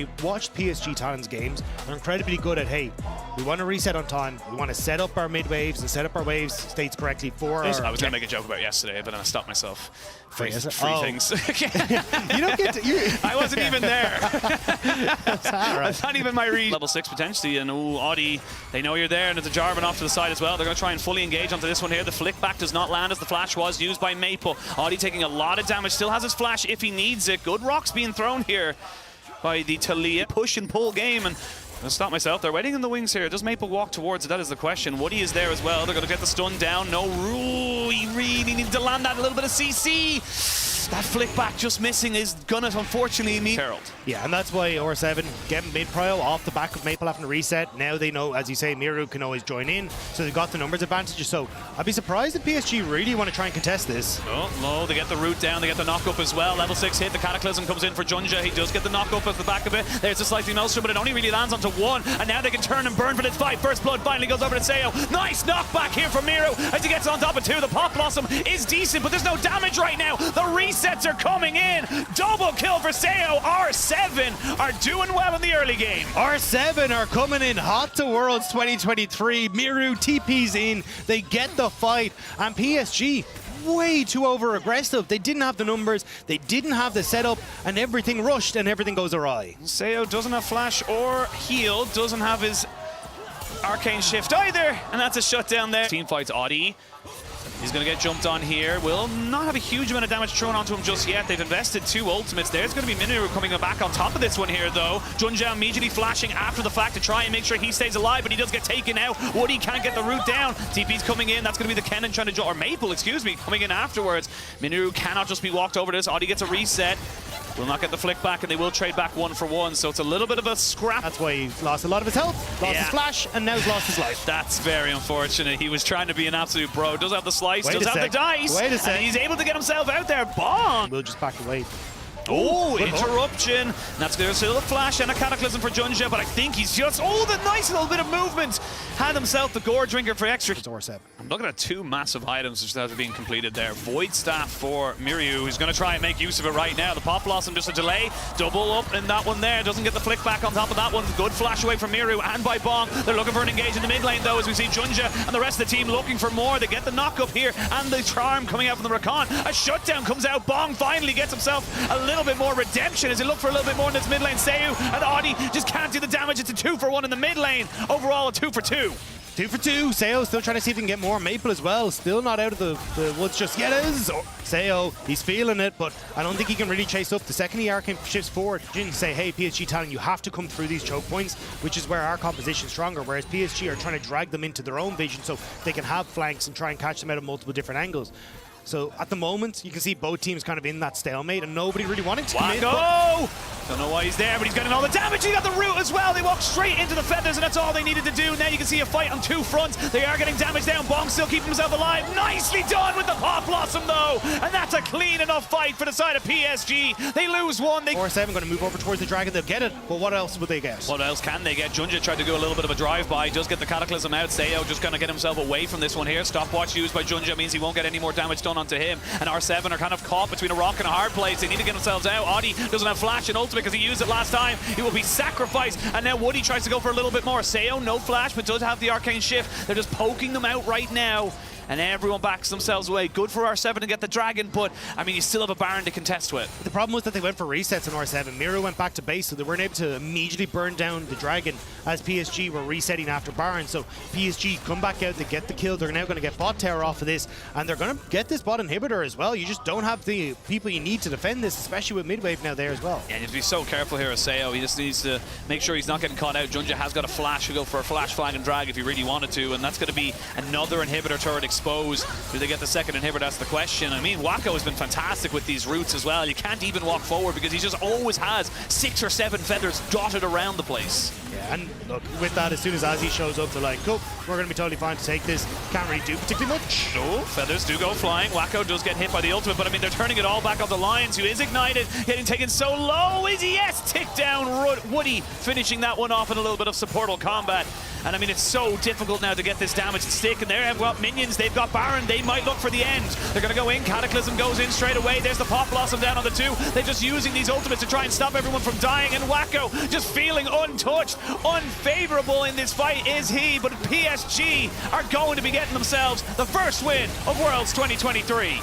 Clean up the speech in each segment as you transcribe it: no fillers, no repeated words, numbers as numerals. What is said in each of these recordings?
I watched PSG Talon's games. They're incredibly good at, hey, we want to reset on time. We want to set up our mid waves and set up our wave states correctly for our... I was going to make a joke about yesterday, but then I stopped myself. Three things. You don't get to... I wasn't even there. That's not even my read. Level 6 potentially, and Audi, they know you're there, and there's a Jarvan off to the side as well. They're going to try and fully engage onto this one here. The flick back does not land as the flash was used by Maple. Audi taking a lot of damage, still has his flash if he needs it. Good rocks being thrown here by the Talia. Push and pull game, and I'm gonna stop myself. They're waiting in the wings here. Does Maple walk towards it? That is the question. Woody is there as well. They're going to get the stun down. No rule. He really needs to land that. A little bit of CC. That flick back just missing is gonna unfortunately mean Herald. Yeah, and that's why R7 getting mid-prio off the back of Maple having to reset. Now they know, as you say, Miru can always join in, so they've got the numbers advantages. So I'd be surprised if PSG really want to try and contest this. Oh, no, they get the root down, they get the knock-up as well. Level 6 hit, the Cataclysm comes in for Junja. He does get the knock-up at the back of it. There's a slightly Maelstrom, but it only really lands onto one, and now they can turn and burn for this fight. First blood finally goes over to Sayo. Nice knockback here from Miru as he gets on top of two. The Pop Blossom is decent, but there's no damage right now. The resets are coming in. Double kill for Sayo. R7 are doing well in the early game. R7 are coming in hot to Worlds 2023. Miru TP's in. They get the fight. And PSG, way too over-aggressive. They didn't have the numbers. They didn't have the setup. And everything rushed and everything goes awry. Sayo doesn't have flash or heal. Doesn't have his arcane shift either. And that's a shutdown there. Team fights Audi. He's going to get jumped on here. Will not have a huge amount of damage thrown onto him just yet. They've invested 2 ultimates. There's going to be Minoru coming back on top of this one here, though. Junja immediately flashing after the fact to try and make sure he stays alive, but he does get taken out. Woody can't get the root down. TP's coming in. That's going to be the Kennen trying to jump, or Maple, excuse me, coming in afterwards. Minoru cannot just be walked over this. Audi gets a reset. Will not get the flick back, and they will trade back 1 for 1, so it's a little bit of a scrap. That's why he lost a lot of his health, lost his flash, and now he's lost his life. That's very unfortunate. He was trying to be an absolute pro. Does have the slice, does have the dice, and he's able to get himself out there. Bong! We'll just back away. Oh, interruption. That's there's still a flash and a Cataclysm for Junja, but I think he's just, that nice little bit of movement. Had himself the Gore Drinker for extra. It's R7. I'm looking at 2 massive items which have been completed there. Void Staff for Miru, who's going to try and make use of it right now. The Pop Blossom, just a delay. Double up in that one there. Doesn't get the flick back on top of that one. Good flash away from Miru and by Bong. They're looking for an engage in the mid lane, though, as we see Junja and the rest of the team looking for more. They get the knock up here and the charm coming out from the Rakan. A shutdown comes out. Bong finally gets himself a little bit more redemption as he looked for a little bit more in this mid lane. Sayu and Audi just can't do the damage. It's a 2 for 1 in the mid lane. Overall, a 2 for 2. 2 for 2. Sayo still trying to see if he can get more. Maple as well. Still not out of the woods just yet. Sayo, he's feeling it, but I don't think he can really chase up. The second he arcane shifts forward, Jin say, hey, PSG Talon, you have to come through these choke points, which is where our composition is stronger, whereas PSG are trying to drag them into their own vision so they can have flanks and try and catch them out of multiple different angles. So at the moment, you can see both teams kind of in that stalemate and nobody really wanting to come in. Don't know why he's there, but he's getting all the damage. He got the root as well. They walk straight into the feathers, and that's all they needed to do. Now you can see a fight on 2 fronts. They are getting damage down. Bong still keeping himself alive. Nicely done with the Pop Blossom, though. And that's a clean enough fight for the side of PSG. They lose 1. R7 going to move over towards the Dragon. They'll get it, but what else would they get? What else can they get? Junja tried to do a little bit of a drive-by. Does get the Cataclysm out. Sayo just going to get himself away from this one here. Stopwatch used by Junja means he won't get any more damage done onto him. And R7 are kind of caught between a rock and a hard place. They need to get themselves out. Audi doesn't have flash and ultimate because he used it last time. He will be sacrificed, and now Woody tries to go for a little bit more. Sayo, no flash, but does have the arcane shift. They're just poking them out right now, and everyone backs themselves away. Good for R7 to get the Dragon, but, I mean, you still have a Baron to contest with. The problem was that they went for resets on R7. Miru went back to base, so they weren't able to immediately burn down the Dragon as PSG were resetting after Baron. So PSG come back out, they get the kill. They're now going to get bot tower off of this, and they're going to get this bot inhibitor as well. You just don't have the people you need to defend this, especially with midwave now there as well. Yeah, you have to be so careful here as Sayo. He just needs to make sure he's not getting caught out. Junja has got a flash to go for a flash, flag, and drag if he really wanted to, and that's going to be another inhibitor turret exposed. Do they get the second inhibitor? That's the question. I mean, Wako has been fantastic with these roots as well. You can't even walk forward because he just always has 6 or 7 feathers dotted around the place. Yeah, And look, with that, as soon as Azzy shows up, they're like, cool, we're going to be totally fine to take this. Can't really do particularly much. No, feathers do go flying. Wacko does get hit by the ultimate, but I mean, they're turning it all back on the Lions, who is ignited, getting taken so low. Is he? Yes, tick down Woody, finishing that one off in a little bit of supportal combat. And I mean, it's so difficult now to get this damage to stick. And they've got minions, they've got Baron, they might look for the end. They're going to go in, Cataclysm goes in straight away. There's the Pop Blossom down on the 2. They're just using these ultimates to try and stop everyone from dying. And Wacko just feeling untouched, unfavorable in this fight is he. But PSG are going to be getting themselves the first win of Worlds 2023.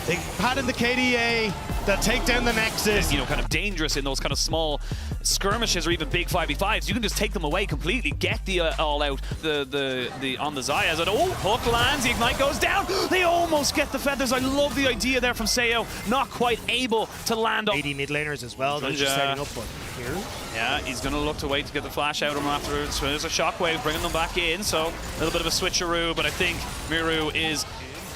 They pat in the KDA, they'll take down the Nexus. You know, kind of dangerous in those kind of small skirmishes or even big 5v5s. You can just take them away completely, get the all out the on the Zayas. And oh, hook lands, the ignite goes down. They almost get the feathers. I love the idea there from Sayo, not quite able to land on 80 mid laners as well. They're just setting up, but here. Yeah, he's going to look to wait to get the flash out of him afterwards. So there's a shockwave bringing them back in. So a little bit of a switcheroo, but I think Miru is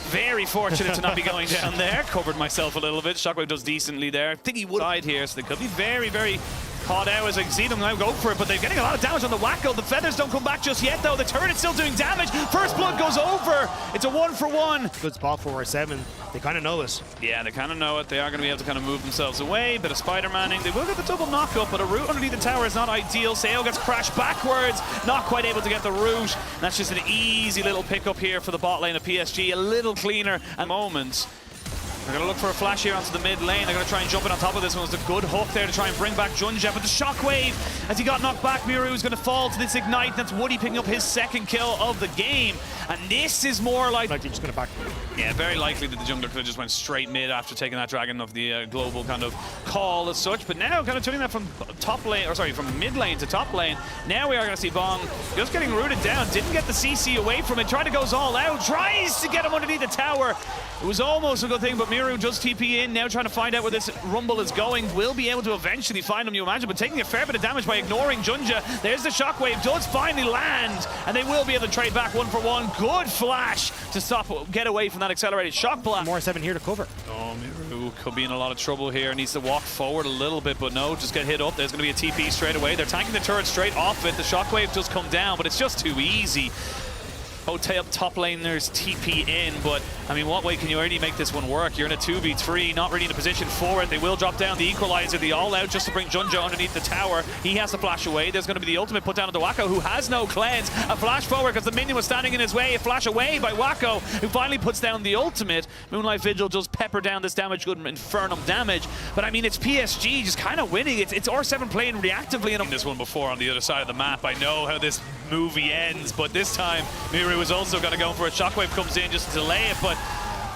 very fortunate to not be going down there. Covered myself a little bit. Shockwave does decently there. I think he would hide here, so they could be very, very caught out as I see them now go for it, but they're getting a lot of damage on the Wacko. The feathers don't come back just yet, though. The turret's still doing damage. First blood goes over. It's a 1-for-1. Good spot for 7. They kind of know it. Yeah, they kind of know it. They are going to be able to kind of move themselves away. Bit of Spider-Manning. They will get the double knock-up, but a route underneath the tower is not ideal. Sayo gets crashed backwards. Not quite able to get the route. That's just an easy little pickup here for the bot lane of PSG. A little cleaner at moments. They're going to look for a flash here onto the mid lane. They're going to try and jump in on top of this one. It's a good hook there to try and bring back Junja. But the shockwave, as he got knocked back, Miru is going to fall to this ignite. That's Woody picking up his second kill of the game. And this is more like they're just going to back. Yeah, very likely that the jungler could have just went straight mid after taking that dragon of the global kind of call as such. But now kind of turning that from top lane, or sorry, from mid lane to top lane. Now we are going to see Bong just getting rooted down. Didn't get the CC away from it. Tried to go all out. Tries to get him underneath the tower. It was almost a good thing, but Miru just TP in, now trying to find out where this rumble is going. Will be able to eventually find him, you imagine, but taking a fair bit of damage by ignoring Junja. There's the shockwave, does finally land, and they will be able to trade back 1-for-1. Good flash to stop, get away from that accelerated shock blast. More 7 here to cover. Oh, Miru could be in a lot of trouble here. Needs to walk forward a little bit, but no, just get hit up. There's going to be a TP straight away. They're tanking the turret straight off it. The shockwave does come down, but it's just too easy. Hotel top laners TP in, but I mean, what way can you already make this one work? You're in a 2v3, not really in a position for it. They will drop down the equalizer, the all-out, just to bring Junja underneath the tower. He has to flash away. There's going to be the ultimate put down on the Wacko, who has no cleanse. A flash forward because the minion was standing in his way. A flash away by Wacko, who finally puts down the ultimate. Moonlight Vigil does pepper down this damage, good infernum damage. But I mean, it's PSG just kind of winning. It's R7 playing reactively in this one before on the other side of the map. I know how this movie ends, but this time Miru was also going to go for it. Shockwave comes in just to delay it, but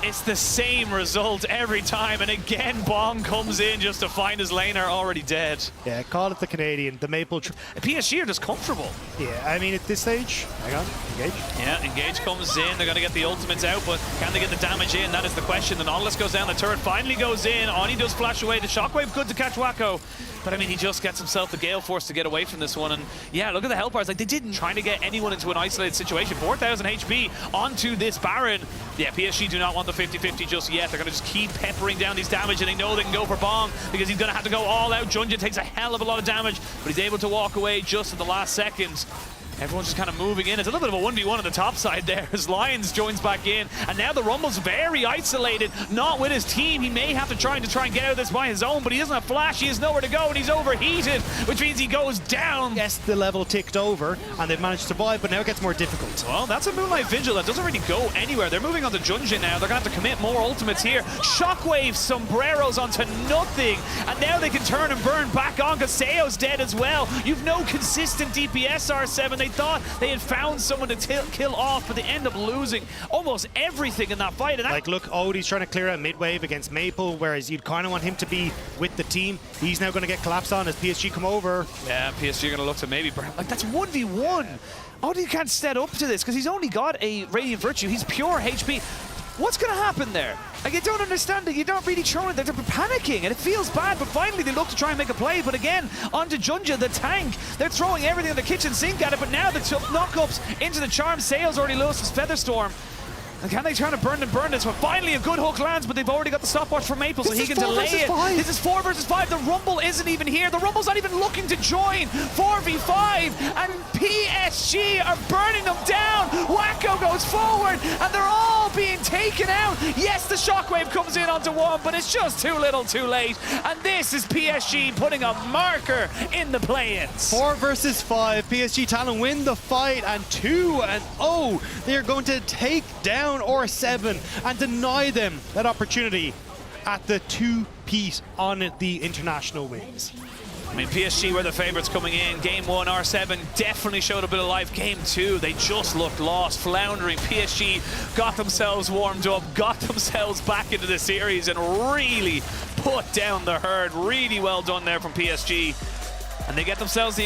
it's the same result every time, and again Bong comes in just to find his laner already dead. Yeah, call it the Canadian, the Maple. PSG are just comfortable. Yeah, I mean, at this stage, hang on, engage. Yeah, engage comes in. They're going to get the ultimates out, but can they get the damage in? That is the question. The Nautilus goes down, the turret finally goes in. Oni does flash away. The shockwave good to catch Wacko. But I mean, he just gets himself the Gale Force to get away from this one. And yeah, look at the health bars. Like, they didn't try to get anyone into an isolated situation. 4,000 HP onto this Baron. Yeah, PSG do not want the 50-50 just yet. They're going to just keep peppering down these damage, and they know they can go for Bong because he's going to have to go all out. Junja takes a hell of a lot of damage, but he's able to walk away just at the last seconds. Everyone's just kind of moving in. It's a little bit of a 1v1 on the top side there as Lions joins back in. And now the Rumble's very isolated, not with his team. He may have to try and get out of this by his own, but he doesn't have flash. He has nowhere to go, and he's overheated, which means he goes down. Yes, the level ticked over, and they've managed to survive, but now it gets more difficult. Well, that's a Moonlight Vigil that doesn't really go anywhere. They're moving on to Junja now. They're going to have to commit more ultimates here. Shockwave, sombreros onto nothing, and now they can turn and burn back on because Sayo's dead as well. You've no consistent DPS, R7. They thought they had found someone to kill off, but they end up losing almost everything in that fight. And like, look, Odie's trying to clear out mid-wave against Maple, whereas you'd kind of want him to be with the team. He's now going to get collapsed on as PSG come over. Yeah, PSG are going to look to maybe, like, that's 1v1. Odie can't step up to this because he's only got a Radiant Virtue. He's pure HP. What's going to happen there? Like, you don't understand it. You're not really showing it. They're panicking, and it feels bad, but finally they look to try and make a play. But again, onto Junja, the tank. They're throwing everything in the kitchen sink at it, but now the knock-ups into the charm. Sail's already lost his Featherstorm. And can they try to burn this? But finally a good hook lands, but they've already got the stopwatch for Maple, so he can delay it. This is 4 versus 5. The Rumble isn't even here. The Rumble's not even looking to join. 4v5, and PSG are burning them down. Wacko goes forward, and they're all being taken out. Yes, the shockwave comes in onto one, but it's just too little too late. And this is PSG putting a marker in the play-ins. 4 versus 5. PSG Talon win the fight, and 2-0. They are going to take down R7 and deny them that opportunity at the 2-peat on the international wins. I mean, PSG were the favourites coming in. Game 1, R7 definitely showed a bit of life. Game 2, they just looked lost, floundering. PSG got themselves warmed up, got themselves back into the series, and really put down the herd. Really well done there from PSG. And they get themselves the